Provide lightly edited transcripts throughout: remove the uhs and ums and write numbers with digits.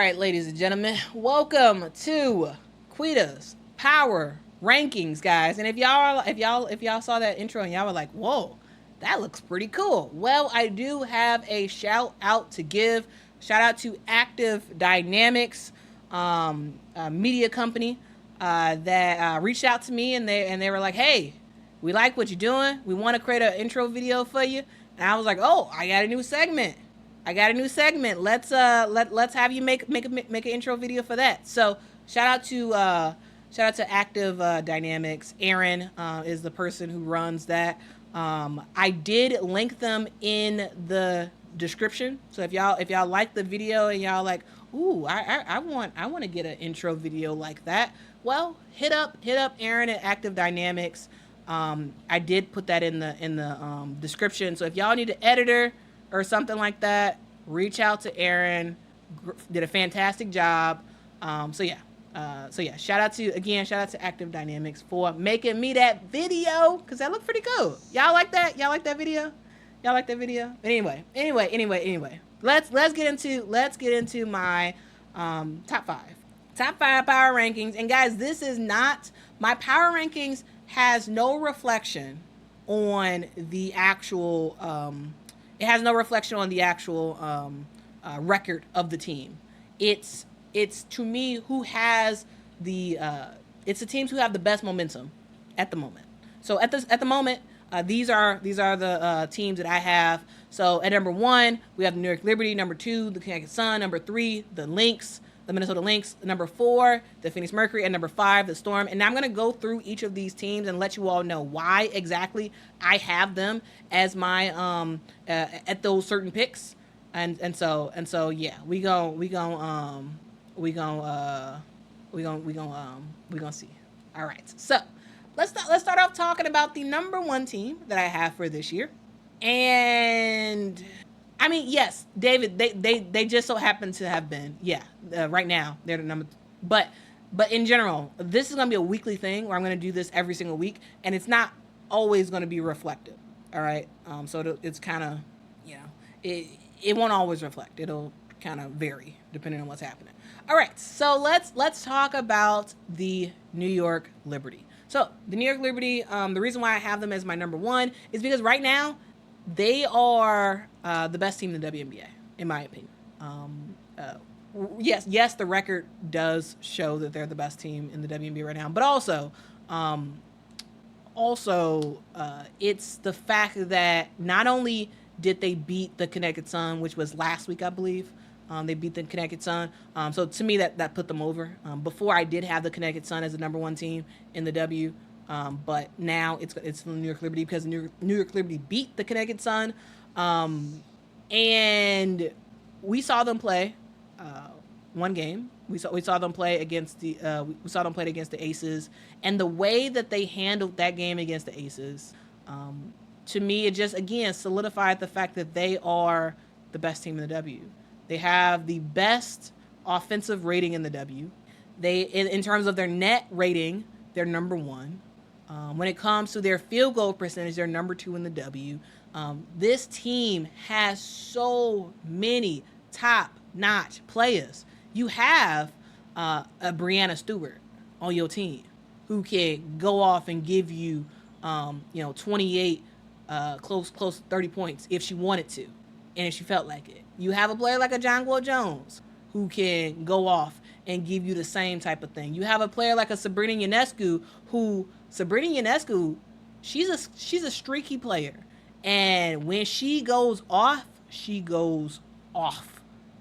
right, ladies and gentlemen, welcome to Quita's Power Rankings, guys. And if y'all saw that intro and y'all were like, "Whoa, that looks pretty cool," well, I do have a shout out to give. Shout out to Active Dynamics, media company, that reached out to me and they were like, "Hey, we like what you're doing. We want to create an intro video for you." And I was like, "Oh, I got a new segment. Let's have you make an intro video for that." So shout out to Active Dynamics. Aaron is the person who runs that. I did link them in the description. So if y'all like the video and y'all like, "Ooh, I want to get an intro video like that," well, hit up Aaron at Active Dynamics. I did put that in the description. So if y'all need an editor or something like that, reach out to Aaron. Did a fantastic job. So yeah, shout out to Active Dynamics for making me that video, because that looked pretty cool. Y'all like that? Y'all like that video? But anyway. Let's get into my top five power rankings. And guys, this is not my power rankings. Has no reflection on the actual. It has no reflection on the actual record of the team. It's to me who has the. It's the teams who have the best momentum at the moment. So at the moment, these are the teams that I have. So at number 1, we have the New York Liberty. Number 2, the Connecticut Sun. Number 3, the Lynx. The Minnesota Lynx. Number 4, the Phoenix Mercury. And number 5, the Storm. And now I'm going to go through each of these teams and let you all know why exactly I have them as my at those certain picks. And so yeah, we gonna see. All right, so let's start off talking about the number 1 team that I have for this year. And I mean, yes, David, they just so happen to have been, right now they're the number. But in general, this is gonna be a weekly thing where I'm gonna do this every single week, and it's not always gonna be reflective. All right, so it's kind of, it won't always reflect. It'll kind of vary depending on what's happening. All right, so let's talk about the New York Liberty. So the New York Liberty, the reason why I have them as my number 1 is because right now they are the best team in the WNBA, in my opinion. Yes, the record does show that they're the best team in the WNBA right now, but also, it's the fact that not only did they beat the Connecticut Sun, which was last week, I believe. They beat the Connecticut Sun. So to me, that put them over. Before, I did have the Connecticut Sun as the number 1 team in the W. But now it's the New York Liberty, because the New York Liberty beat the Connecticut Sun. And we saw them play one game. We saw them play against the Aces, and the way that they handled that game against the Aces, to me, it just again solidified the fact that they are the best team in the W. They have the best offensive rating in the W. They, in terms of their net rating, they're number 1. When it comes to their field goal percentage, they're number 2 in the W. This team has so many top-notch players. You have a Brianna Stewart on your team who can go off and give you, 28 close 30 points if she wanted to, and if she felt like it. You have a player like a Jonquil Jones who can go off and give you the same type of thing. You have a player like a Sabrina Ionescu she's a streaky player, and when she goes off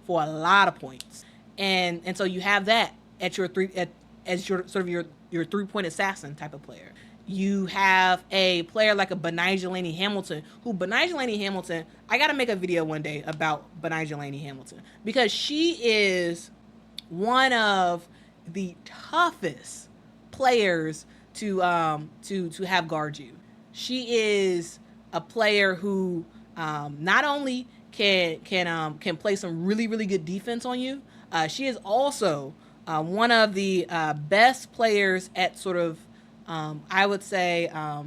for a lot of points. And so you have that as your 3-point assassin type of player. You have a player like a Benijah Laney Hamilton, I got to make a video one day about Benijah Laney Hamilton, because she is one of the toughest players to have guard you. She is a player who not only can play some really, really good defense on you, she is also one of the best players at sort of, I would say, how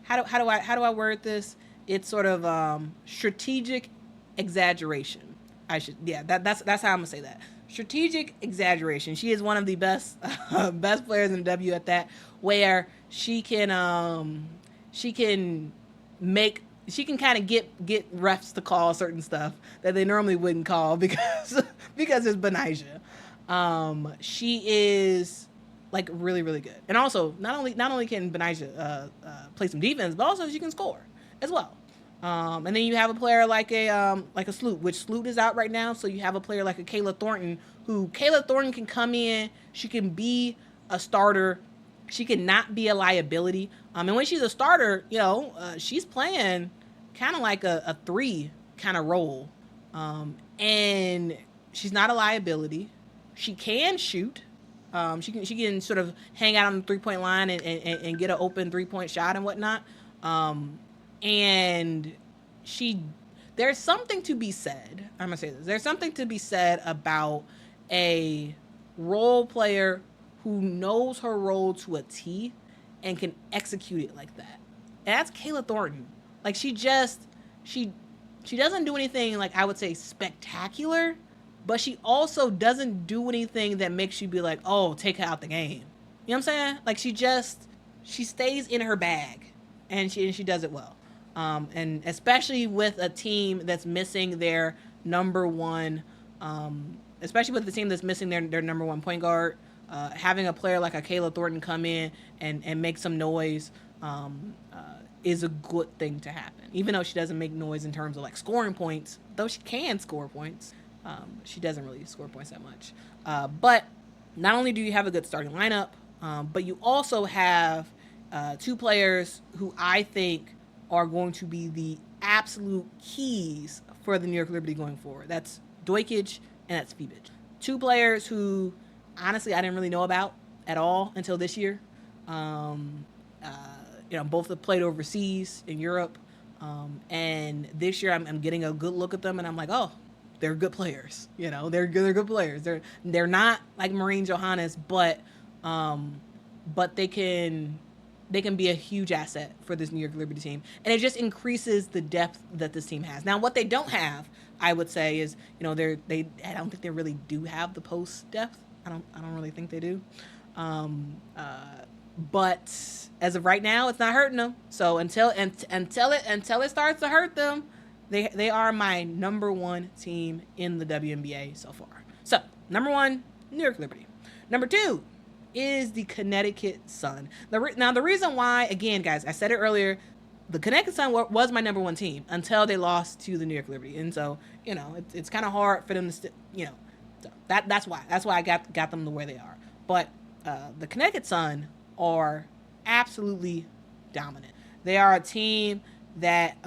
do I word this? It's sort of strategic exaggeration. That's how I'm gonna say that. strategic exaggeration. She is one of the best best players in the W at that, where she can make she can kind of get refs to call certain stuff that they normally wouldn't call because it's Benijah. She is like really really good, and also not only can Benijah play some defense, but also she can score as well. And then you have a player like a Sloot, which Sloot is out right now. So you have a player like a Kayla Thornton, who Kayla Thornton can come in. She can be a starter. She can not be a liability. And when she's a starter, she's playing kind of like a 3 kind of role. And she's not a liability. She can shoot. She can sort of hang out on the 3-point line and get an open 3-point shot and whatnot. And there's something to be said. I'm gonna say this. There's something to be said about a role player who knows her role to a T and can execute it like that. And that's Kayla Thornton. Like she doesn't do anything like I would say spectacular, but she also doesn't do anything that makes you be like, oh, take her out the game. You know what I'm saying? Like she stays in her bag, and she does it well. And especially with a team that's missing their number one, especially with the team that's missing their number one point guard, having a player like a Kayla Thornton come in and make some noise is a good thing to happen. Even though she doesn't make noise in terms of like scoring points, though she can score points, she doesn't really score points that much. But not only do you have a good starting lineup, but you also have 2 players who I think are going to be the absolute keys for the New York Liberty going forward. That's Dojkic and that's Fibic. 2 players who, honestly, I didn't really know about at all until this year. Both have played overseas in Europe. And this year I'm getting a good look at them, and I'm like, oh, they're good players. They're good players. They're not like Maureen Johannes, but they can be a huge asset for this New York Liberty team. And it just increases the depth that this team has. Now, what they don't have, I would say, is, I don't think they really do have the post depth. I don't really think they do. But as of right now, it's not hurting them. So until it starts to hurt them, they are my number 1 team in the WNBA so far. So, number 1, New York Liberty. Number 2 is the Connecticut Sun. Now, the reason why, again, guys, I said it earlier, the Connecticut Sun was my number 1 team until they lost to the New York Liberty. And so, it's kind of hard for them to, so that's why. That's why I got them to where they are. But the Connecticut Sun are absolutely dominant. They are a team that,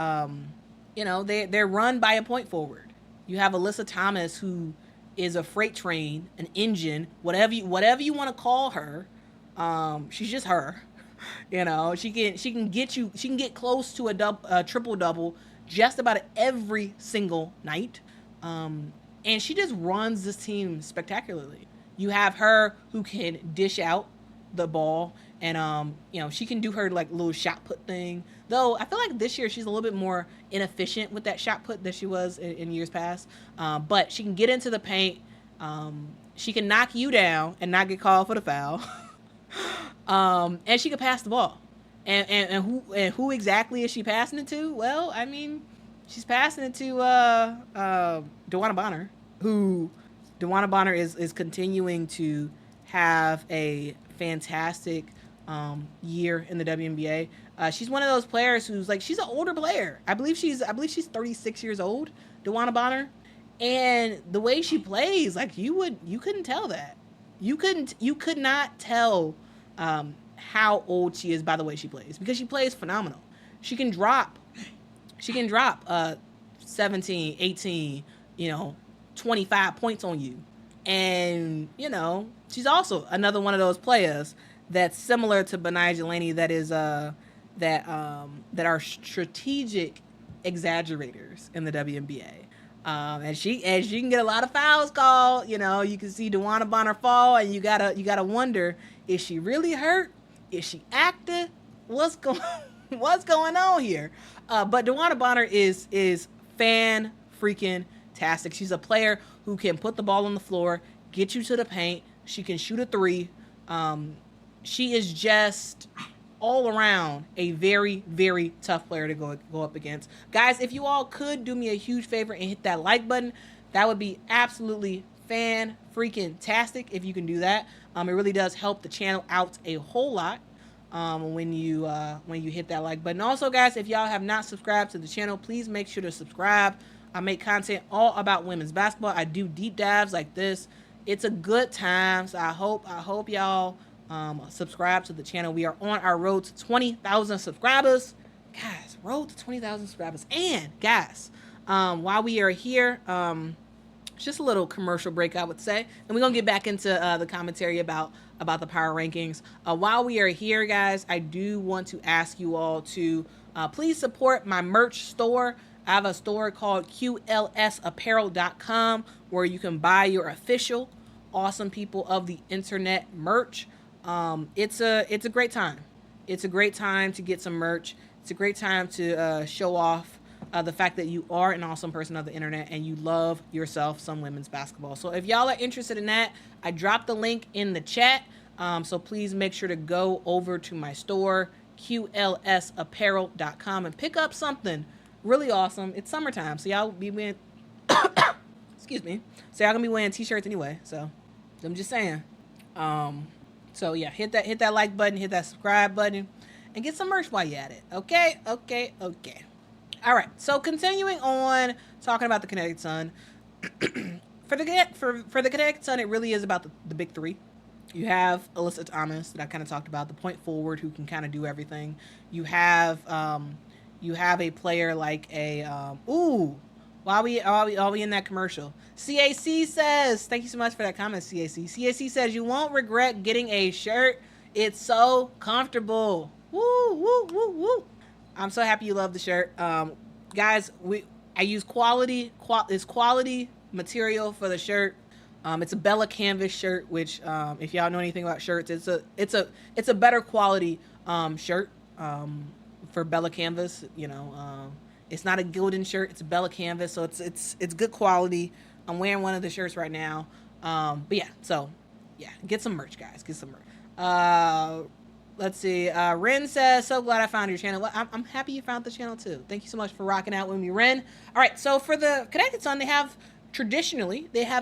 they're run by a point forward. You have Alyssa Thomas, who is a freight train, an engine, whatever you want to call her. She's just her. She can get close to a triple double just about every single night. And she just runs this team spectacularly. You have her who can dish out the ball, and she can do her like little shot put thing. Though I feel like this year she's a little bit more inefficient with that shot put than she was in years past. But she can get into the paint. She can knock you down and not get called for the foul. And she can pass the ball. And who exactly is she passing it to? Well, I mean, she's passing it to DeWanna Bonner, who DeWanna Bonner is continuing to have a fantastic year in the WNBA. She's one of those players who's like, she's an older player. I believe she's 36 years old, DeWanna Bonner. And the way she plays, like you couldn't tell that. You could not tell how old she is by the way she plays, because she plays phenomenal. She can drop 17, 18, 25 points on you. And, she's also another one of those players that's similar to Benijah Laney, that is that are strategic exaggerators in the WNBA. And she can get a lot of fouls called. You can see DeWanna Bonner fall, and you gotta wonder, is she really hurt? Is she active? What's going on here? But DeWanna Bonner is fan freaking tastic. She's a player who can put the ball on the floor, get you to the paint. She can shoot a three. She is just all around a very, very tough player to go up against. Guys, if you all could do me a huge favor and hit that like button, that would be absolutely fan-freaking-tastic if you can do that. It really does help the channel out a whole lot when you hit that like button. Also, guys, if y'all have not subscribed to the channel, please make sure to subscribe. I make content all about women's basketball. I do deep dives like this. It's a good time, so I hope y'all subscribe to the channel. We are on our road to 20,000 subscribers. Guys, road to 20,000 subscribers. And, guys, while we are here, just a little commercial break, I would say. And we're going to get back into the commentary about the power rankings. While we are here, guys, I do want to ask you all to please support my merch store. I have a store called quitalovesports.com where you can buy your official Awesome People of the Internet merch. It's a great time. It's a great time to get some merch. It's a great time to show off the fact that you are an awesome person of the internet and you love yourself some women's basketball. So if y'all are interested in that, I dropped the link in the chat. So please make sure to go over to my store, qlsapparel.com, and pick up something really awesome. It's summertime, so y'all be wearing excuse me. So y'all gonna be wearing t-shirts anyway. So I'm just saying. So yeah, hit that like button, hit that subscribe button, and get some merch while you're at it. Okay. All right. So continuing on talking about the Connecticut Sun. for the Connecticut Sun, it really is about the big three. You have Alyssa Thomas that I kind of talked about, the point forward who can kind of do everything. You have a player like while we in that commercial, CAC says, thank you so much for that comment, CAC. CAC says, you won't regret getting a shirt. It's so comfortable. Woo, woo, woo, woo. I'm so happy you love the shirt. Guys, I use quality material for the shirt. It's a Bella canvas shirt, which if y'all know anything about shirts, it's a better quality shirt for Bella canvas. It's not a gilded shirt, it's a Bella canvas, so it's good quality. I'm wearing one of the shirts right now. But yeah, so yeah, get some merch, guys. Get some merch. Let's see. Ren says, so glad I found your channel. Well, I'm happy you found the channel too. Thank you so much for rocking out with me, Ren. All right, so for the Connecticut Sun, they have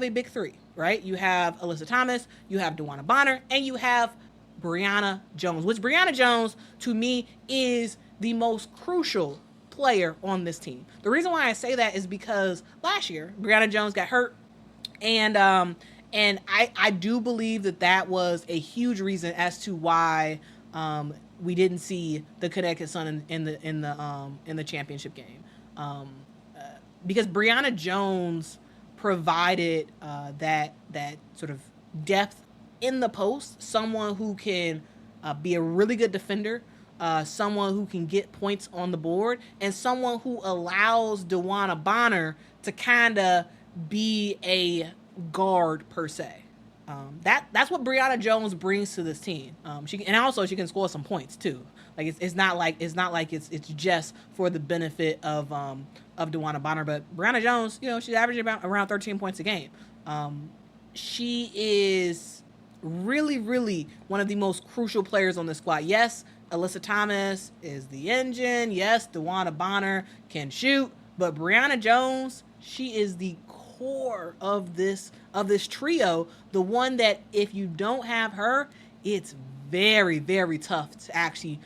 a big three, right? You have Alyssa Thomas, you have DeWanna Bonner, and you have Brianna Jones, which Brianna Jones, to me, is the most crucial player on this team. The reason why I say that is because last year, Brianna Jones got hurt, and I do believe that was a huge reason as to why we didn't see the Connecticut Sun in the championship game, because Brianna Jones provided that sort of depth in the post, someone who can be a really good defender, someone who can get points on the board, and someone who allows DeWanna Bonner to kind of be a guard per se. That's what Brianna Jones brings to this team. She can score some points too. Like it's not like it's just for the benefit of DeWanna Bonner, but Brianna Jones, she's averaging around 13 points a game. She is really, really one of the most crucial players on the squad. Yes, Alyssa Thomas is the engine. Yes, DeWanna Bonner can shoot, but Brianna Jones, she is the core of this trio. The one that if you don't have her, it's very, very tough to actually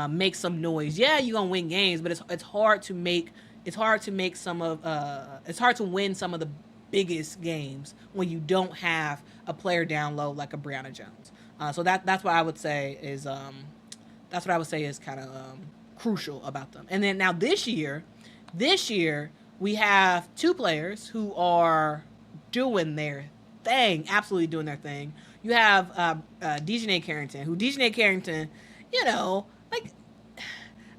make some noise. Yeah, you're gonna win games, but it's hard to win some of the biggest games when you don't have a player down low like a Brianna Jones. So that's what I would say is kind of crucial about them. And then now this year we have two players who are doing their thing, absolutely doing their thing. You have Dejanay Carrington, like,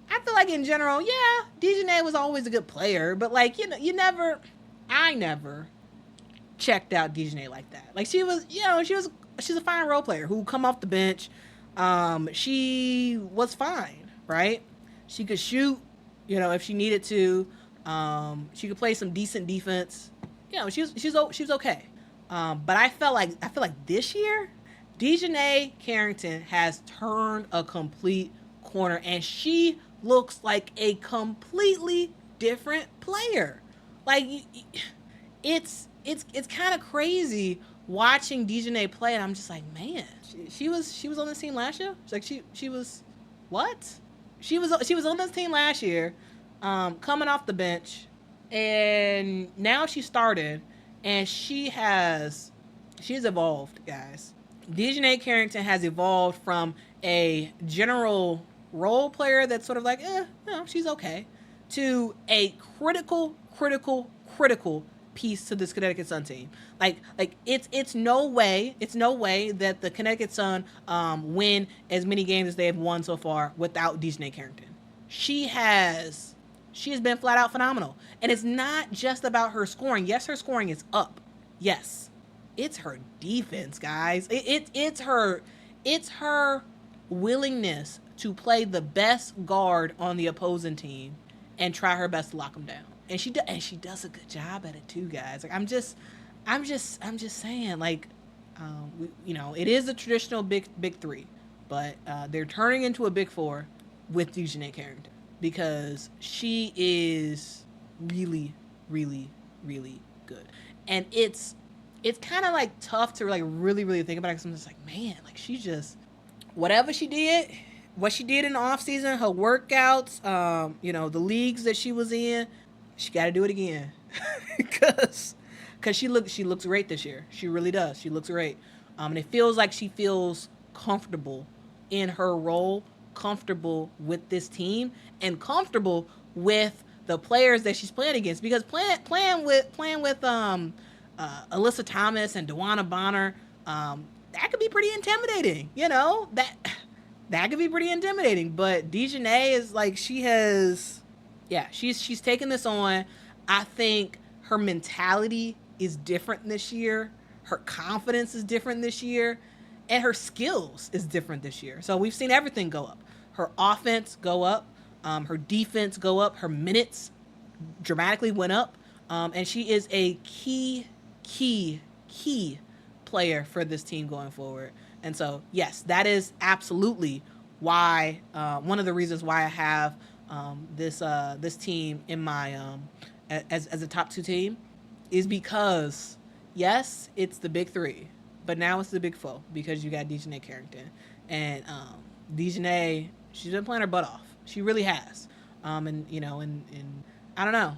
I feel like in general, yeah, Dejanay was always a good player, but like, I never checked out Dejanay like that. Like she's a fine role player who come off the bench. She was fine, right? She could shoot, if she needed to. She could play some decent defense. she's okay. But I feel like this year, Dejanay Carrington has turned a complete corner, and she looks like a completely different player. Like it's kind of crazy watching Dejanay play, and I'm just like, man, she was on this team last year. It's like she was what? She was on this team last year, coming off the bench, and now she started, and she's evolved, guys. Dejanay Carrington has evolved from a general role player that's sort of like, she's okay, to a critical piece to this Connecticut Sun team. Like it's no way that the Connecticut Sun win as many games as they have won so far without Dejanay Carrington. She has been flat out phenomenal, and it's not just about her scoring. Yes, her scoring is up. Yes, it's her defense, guys. It's her willingness to play the best guard on the opposing team and try her best to lock them down. And she does a good job at it too, guys. Like I'm just saying, like, it is a traditional big three, but they're turning into a big four with Dejanay Carrington because she is really, really, really good. And it's kind of like tough to like really think about it because I'm just like, man, like she just, what she did in the off season, her workouts, the leagues that she was in, she got to do it again because she looks great this year. She really does. She looks great. And it feels like she feels comfortable in her role, comfortable with this team, and comfortable with the players that she's playing against. Because playing with Alyssa Thomas and Dewana Bonner, that could be pretty intimidating. That could be pretty intimidating. But Dejanay is like, she's taken this on. I think her mentality is different this year. Her confidence is different this year. And her skills is different this year. So we've seen everything go up. Her offense go up. Her defense go up. Her minutes dramatically went up. And she is a key player for this team going forward. And so, yes, that is absolutely why, one of the reasons why I have this team in my as a top two team is because, yes, it's the big three, but now it's the big four because you got Dejanay Carrington. And Dejanay, she's been playing her butt off. She really has. And I don't know.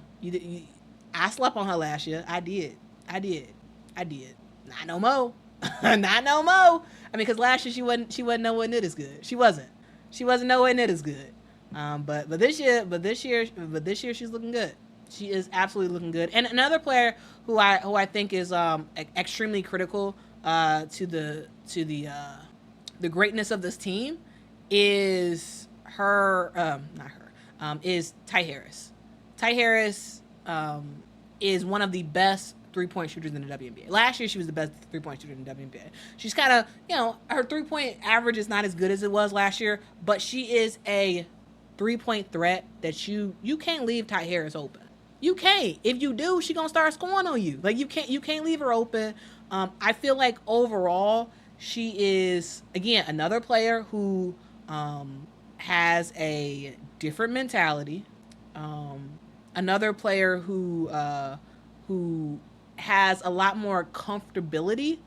I slept on her last year. I did. Not no more. Not no more. I mean, because last year she wasn't nowhere near as good. She wasn't nowhere near as good. But this year she's looking good. She is absolutely looking good. And another player who I think is extremely critical to the greatness of this team is is Ty Harris. Ty Harris is one of the best three-point shooters in the WNBA. Last year, she was the best three-point shooter in the WNBA. She's kind of, her three-point average is not as good as it was last year, but she is a three-point threat that you can't leave Ty Harris open. You can't. If you do, she's going to start scoring on you. Like, you can't leave her open. I feel like overall, she is, again, another player who has a different mentality. Another player who has a lot more comfortability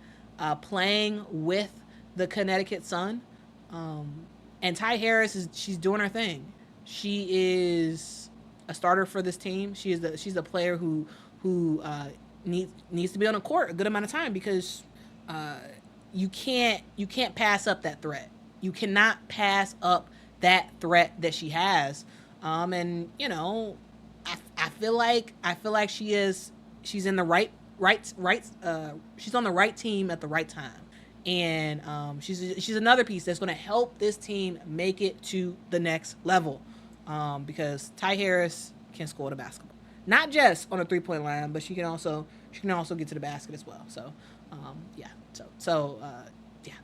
playing with the Connecticut Sun. And Ty Harris she's doing her thing. She is a starter for this team. She's a player who needs to be on the court a good amount of time because you can't pass up that threat. You cannot pass up that threat that she has. And I feel like she's in the right she's on the right team at the right time. And she's another piece that's going to help this team make it to the next level. Because Ty Harris can score the basketball, not just on a 3-point line, but she can also get to the basket as well. So,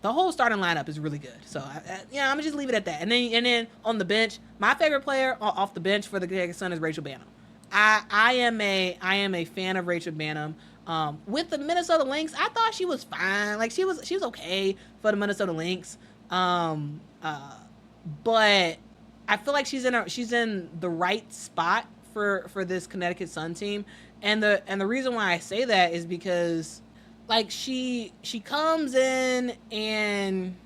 the whole starting lineup is really good. So, I'm gonna just leave it at that. And then on the bench, my favorite player off the bench for the Connecticut Sun is Rachel Banham. I am a fan of Rachel Banham. With the Minnesota Lynx, I thought she was fine. Like she was okay for the Minnesota Lynx. But I feel like she's in the right spot for this Connecticut Sun team. And the reason why I say that is because like she comes in and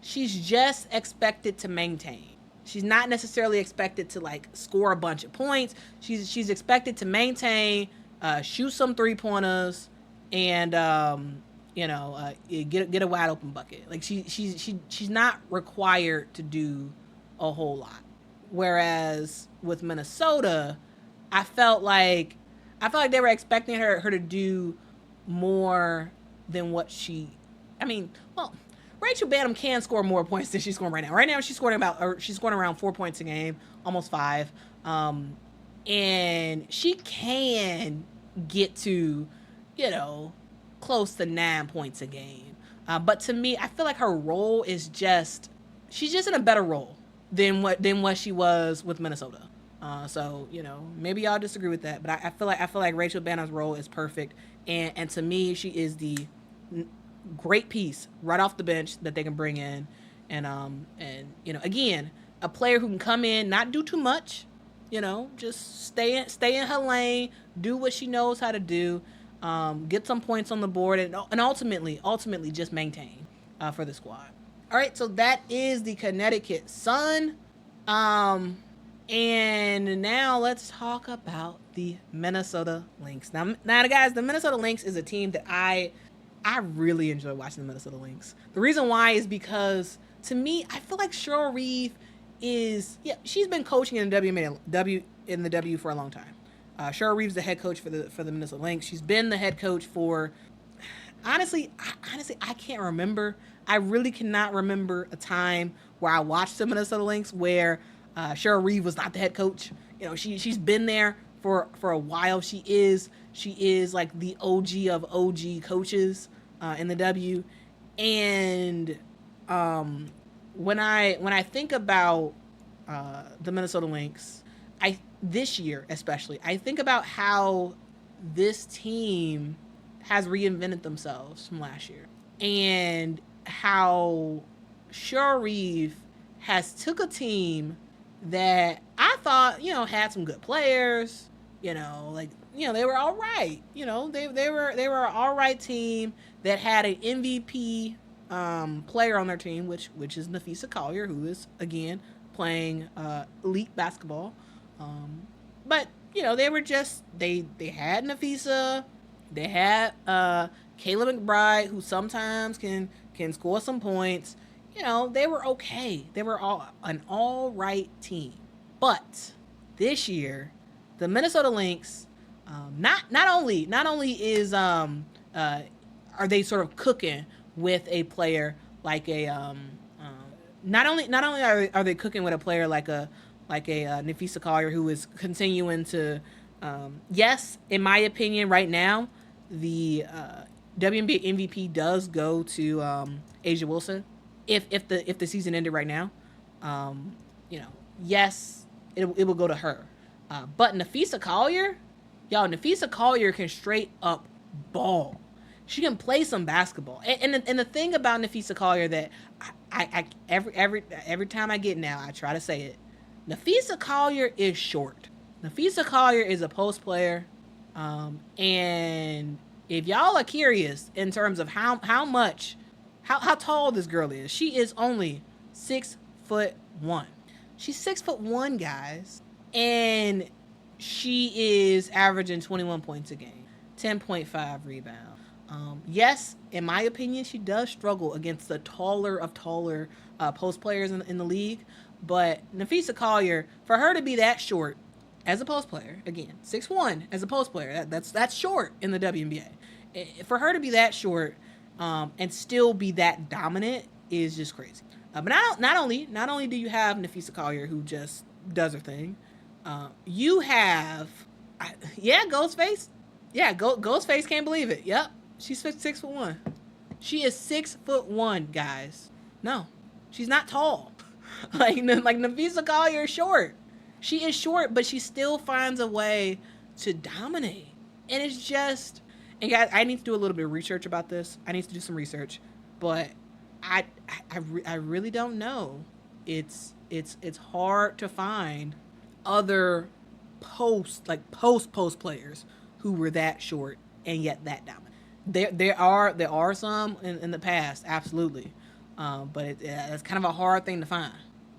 she's just expected to maintain. She's not necessarily expected to like score a bunch of points. She's expected to maintain, shoot some 3-pointers, and get a wide open bucket. Like she's not required to do a whole lot. Whereas with Minnesota, I felt like they were expecting her to do more than what she. I mean, well, Rachel Banham can score more points than she's scoring right now. Right now, she's scoring around 4 points a game, almost 5, and she can get to, close to 9 points a game. But to me, I feel like her role is she's just in a better role than what she was with Minnesota. So maybe y'all disagree with that, but I feel like Rachel Banham's role is perfect, and to me, she is the great piece right off the bench that they can bring in, and again, a player who can come in, not do too much, just stay in her lane, do what she knows how to do, get some points on the board, and ultimately just maintain for the squad. All right, so that is the Connecticut Sun. And now let's talk about the Minnesota Lynx. Now, guys, the Minnesota Lynx is a team that I really enjoy watching the Minnesota Lynx. The reason why is because, to me, I feel like Cheryl Reeve she's been coaching in the W for a long time. Cheryl Reeve's the head coach for the Minnesota Lynx. She's been the head coach for, honestly, I can't remember. I really cannot remember a time where I watched the Minnesota Lynx where Cheryl Reeve was not the head coach. She's been there for a while. She is like the OG of OG coaches in the W. And when I think about the Minnesota Lynx, this year especially, I think about how this team has reinvented themselves from last year, and how Cheryl Reeve has took a team that I thought, had some good players, they were all right. They were an all right team that had an MVP player on their team, which is Nafisa Collier, who is, again, playing elite basketball. But, they were just, they had Nafisa, they had Kayla McBride, who sometimes can score some points. They were okay. They were an all right team. But this year, the Minnesota Lynx, not only is are they sort of cooking with a player like a not only are they cooking with a player like a Nafisa Collier, who is continuing to yes, in my opinion, right now the WNBA MVP does go to Asia Wilson. If the season ended right now, yes, it will go to her. But Nafisa Collier, Nafisa Collier can straight up ball. She can play some basketball. And the thing about Nafisa Collier that I every time I get now, I try to say it. Nafisa Collier is short. Nafisa Collier is a post player, and if y'all are curious in terms of how tall this girl is, she is only 6'1". She's 6'1", guys, and she is averaging 21 points a game, 10.5 rebounds. Yes, in my opinion, she does struggle against the taller of taller post players in the league, but Nafisa Collier, for her to be that short as a post player, again, 6'1" as a post player, that's short in the WNBA. For her to be that short and still be that dominant is just crazy. But not only do you have Nafisa Collier, who just does her thing, you have Ghostface. Yeah, Ghostface can't believe it. Yep, she's 6'1". She is 6'1", guys. No, she's not tall. like Nafisa Collier is short. She is short, but she still finds a way to dominate. And it's just, And guys, I need to do a little bit of research about this. I need to do some research, but I I really don't know. It's hard to find other post players who were that short and yet that dominant. There are some in the past, absolutely, but it's kind of a hard thing to find.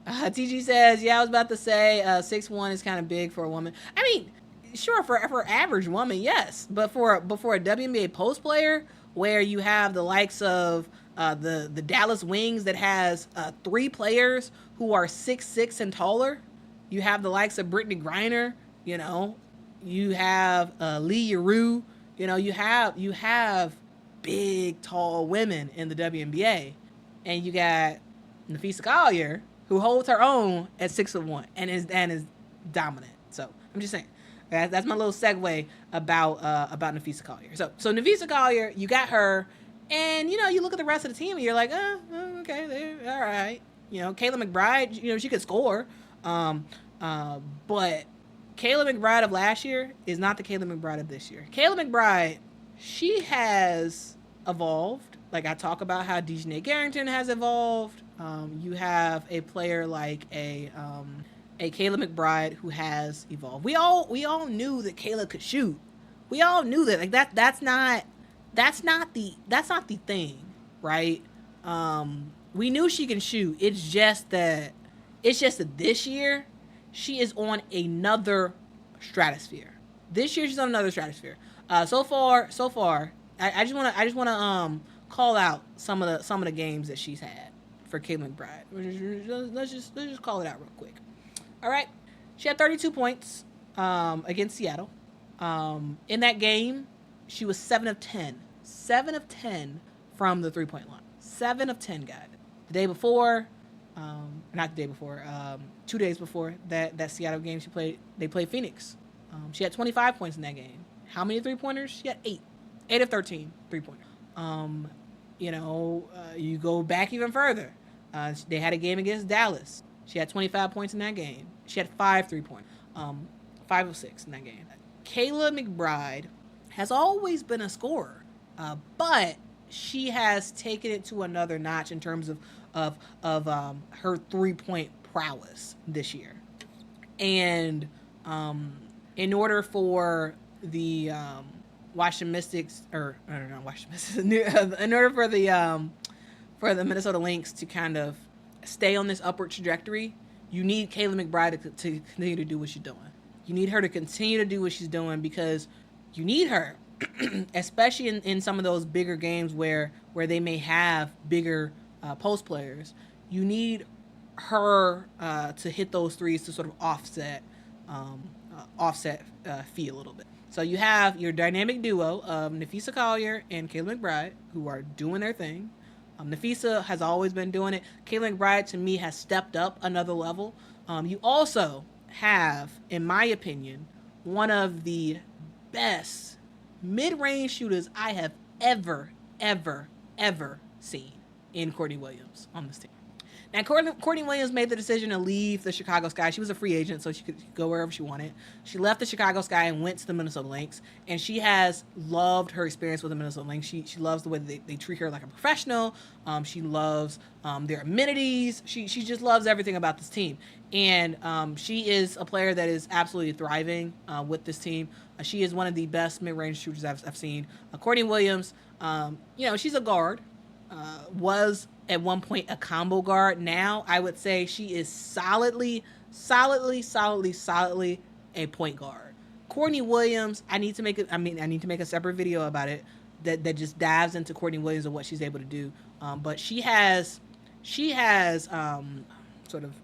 TG says, yeah, I was about to say 6'1" is kind of big for a woman. I mean, sure, for average woman, yes, but for a WNBA post player where you have the likes of the Dallas Wings that has 3 players who are 6'6" and taller. You have the likes of Brittany Griner. You know, you have Lee Yaroo. You know, you have big, tall women in the WNBA, and you got Nafisa Collier, who holds her own at 6'1" and is dominant. So I'm just saying. That's my little segue about Nafisa Collier. So Nafisa Collier, you got her, and you look at the rest of the team and you're like, okay, they're all right. Kayla McBride, she could score, but Kayla McBride of last year is not the Kayla McBride of this year. Kayla McBride, she has evolved. Like I talk about how Dejanay Garrington has evolved. You have a player like a Kayla McBride who has evolved. We all knew that Kayla could shoot. We all knew that. Like that's not the thing, right? We knew she can shoot. It's just that this year she is on another stratosphere. This year she's on another stratosphere. So far, I just wanna call out some of the games that she's had for Kayla McBride. Let's just call it out real quick. All right, she had 32 points against Seattle. In that game, she was 7 of 10. 7 of 10 from the 3-point line. 7 of 10, guys. The day before, not the day before, 2 days before that Seattle game they played Phoenix. She had 25 points in that game. How many 3-pointers? She had 8. 8 of 13 3-pointers. You go back even further. They had a game against Dallas. She had 25 points in that game. She had 5 3-pointers. 5 of 6 in that game. Kayla McBride has always been a scorer, but she has taken it to another notch in terms of her 3-point prowess this year. And in order for the Washington Mystics, or I don't know, Washington Mystics, in order for the Minnesota Lynx to kind of stay on this upward trajectory, you need Kayla McBride to continue to do what she's doing. You need her to continue to do what she's doing because you need her, especially in some of those bigger games where they may have bigger post players. You need her to hit those threes to sort of offset fee a little bit. So you have your dynamic duo of Nafisa Collier and Kayla McBride who are doing their thing. Nafisa has always been doing it. Kayla McBride, to me, has stepped up another level. You also have, in my opinion, one of the best mid-range shooters I have ever seen in Courtney Williams on this team. Now, Courtney Williams made the decision to leave the Chicago Sky. She was a free agent, so she could go wherever she wanted. She left the Chicago Sky and went to the Minnesota Lynx, and she has loved her experience with the Minnesota Lynx. She loves the way they treat her like a professional. She loves their amenities. She just loves everything about this team. And she is a player that is absolutely thriving with this team. She is one of the best mid-range shooters I've seen. Courtney Williams, she's a guard. Was at one point a combo guard. Now I would say she is solidly a point guard. Courtney Williams, I need to make a separate video about it that just dives into Courtney Williams and what she's able to do. But she has sort of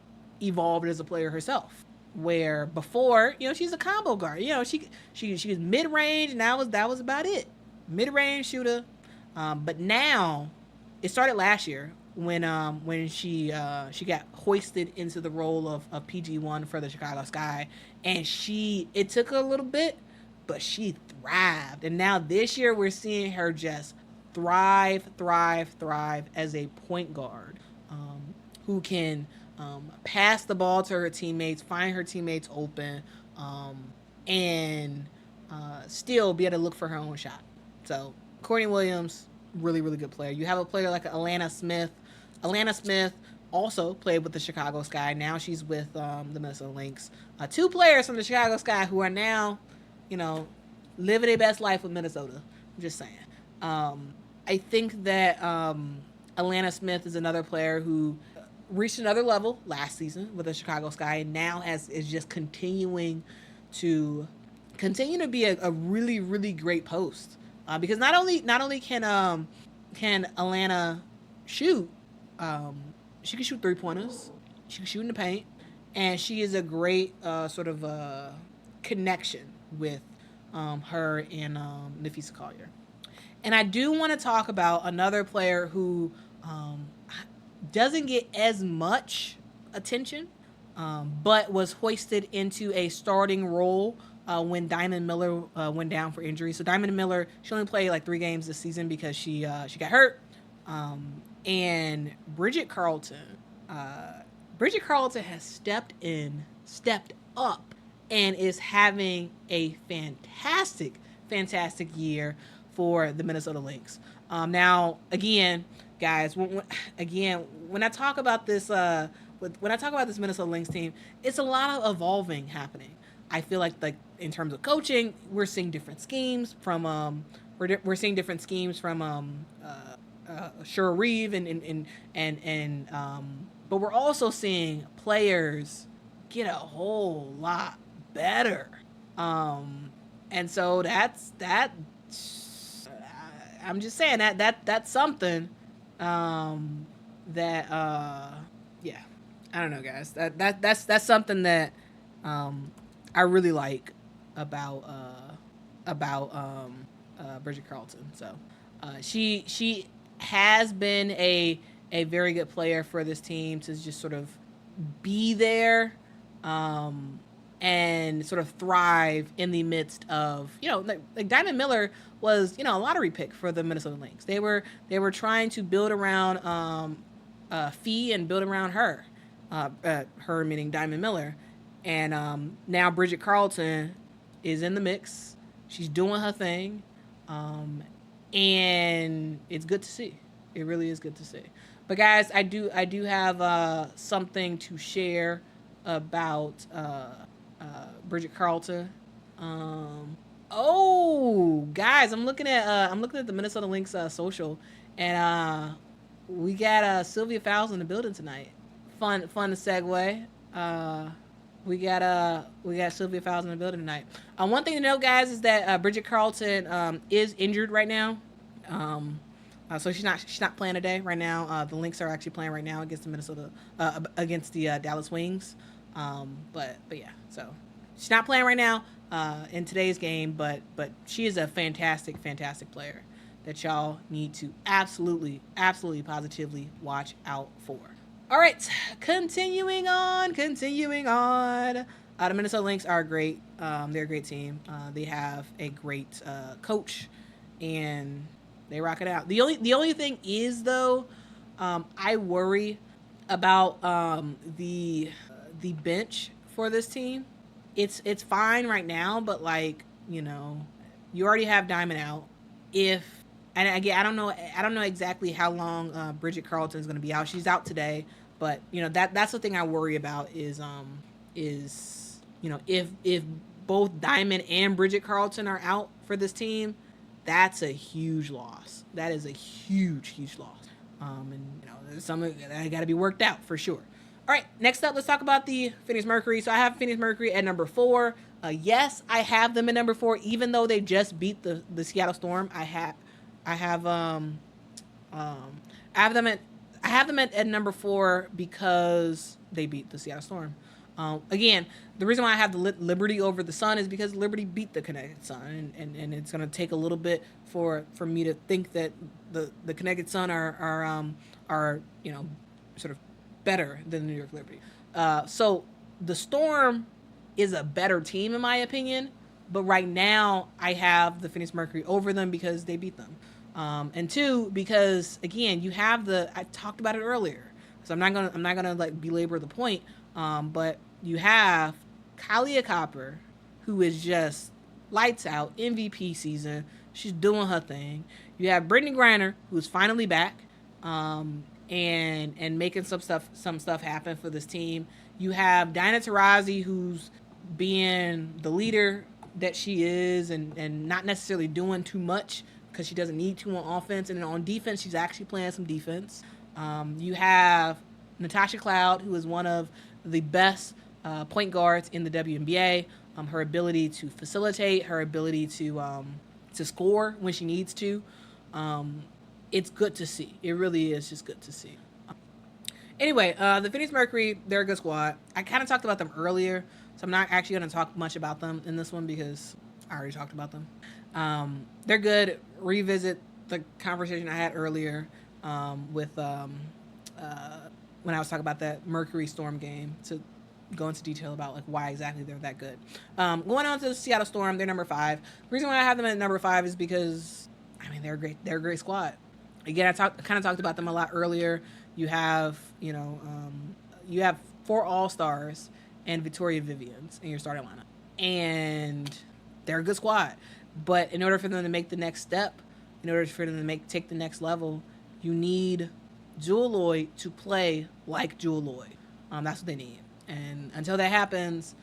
evolved as a player herself. Where before, she's a combo guard. She was mid range. And that was about it. Mid range shooter. But now, it started last year when she got hoisted into the role of PG1 for the Chicago Sky, and it took a little bit, but she thrived. And now this year we're seeing her just thrive as a point guard who can pass the ball to her teammates, find her teammates open, and still be able to look for her own shot. So Courtney Williams, really, really good player. You have a player like Alana Smith. Alana Smith also played with the Chicago Sky. Now she's with the Minnesota Lynx. Two players from the Chicago Sky who are now, you know, living their best life with Minnesota. I'm just saying. I think that Alana Smith is another player who reached another level last season with the Chicago Sky, and now is just continuing to be a really, really great post. Because not only can Alana shoot, she can shoot 3-pointers, she can shoot in the paint, and she is a great sort of connection with her and Nafisa Collier. And I do want to talk about another player who doesn't get as much attention, but was hoisted into a starting role when Diamond Miller went down for injury. So Diamond Miller, she only played like 3 games this season because she got hurt. And Bridget Carleton has stepped up, and is having a fantastic year for the Minnesota Lynx. Now, again, guys, when I talk about this, Minnesota Lynx team, it's a lot of evolving happening. I feel like in terms of coaching, we're seeing different schemes from Shura Reeve and but we're also seeing players get a whole lot better. And so that's I'm just saying that's something that yeah, I don't know, guys. That's something that I really like about Bridget Carleton. So she has been a very good player for this team to just sort of be there and sort of thrive in the midst of, like Diamond Miller was, a lottery pick for the Minnesota Lynx. They were trying to build around Fee and build around her, her meaning Diamond Miller. And now Bridget Carleton is in the mix. She's doing her thing. And it's good to see. It really is good to see. But guys, I do have something to share about Bridget Carleton. Guys, I'm looking at the Minnesota Lynx social, and we got Sylvia Fowles in the building tonight. Fun to segue. We got Sylvia Fowles in the building tonight. One thing to note, guys, is that Bridget Carleton is injured right now. So she's not playing today right now. The Lynx are actually playing right now against the Dallas Wings. But yeah, so she's not playing right now in today's game, but she is a fantastic player that y'all need to absolutely positively watch out for. All right, continuing on. The Minnesota Lynx are great. They're a great team. They have a great coach, and they rock it out. The only thing is, though, I worry about the bench for this team. It's fine right now, but you already have Diamond out. And again, I don't know exactly how long Bridget Carleton is going to be out. She's out today, but that's the thing I worry about is if both Diamond and Bridget Carleton are out for this team, that's a huge loss. That is a huge loss. And there's something that got to be worked out for sure. All right, next up, let's talk about the Phoenix Mercury. So I have Phoenix Mercury at number 4. Yes, I have them at number 4, even though they just beat the Seattle Storm. I have them at number 4 because they beat the Seattle Storm. Again, the reason why I have the Liberty over the Sun is because Liberty beat the Connecticut Sun, and it's going to take a little bit for me to think that the Connecticut Sun are sort of better than the New York Liberty. So the Storm is a better team in my opinion, but right now I have the Phoenix Mercury over them because they beat them. And 2, because again, you have I talked about it earlier, so I'm not gonna belabor the point. But you have Kalia Copper, who is just lights out, MVP season. She's doing her thing. You have Brittany Griner, who's finally back, and making some stuff happen for this team. You have Diana Taurasi, who's being the leader that she is, and not necessarily doing too much because she doesn't need to on offense. And then on defense, she's actually playing some defense. You have Natasha Cloud, who is one of the best point guards in the WNBA. Her ability to facilitate, her ability to score when she needs to. It's good to see. It really is just good to see. Anyway, the Phoenix Mercury, they're a good squad. I kind of talked about them earlier, so I'm not actually going to talk much about them in this one because I already talked about them. They're good. Revisit the conversation I had earlier with when I was talking about that Mercury Storm game to go into detail about like why exactly they're that good. Going on to the Seattle Storm, they're number 5. The reason why I have them at number 5 is because they're great. They're a great squad. Again, I kind of talked about them a lot earlier. You have you have 4 All-Stars and Victoria Vivians in your starting lineup, and they're a good squad. But in order for them to make the next step, in order for them to take the next level, you need Jewell Loyd to play like Jewell Loyd. That's what they need. And until that happens,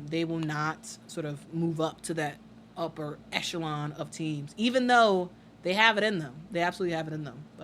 they will not sort of move up to that upper echelon of teams, even though they have it in them. They absolutely have it in them. But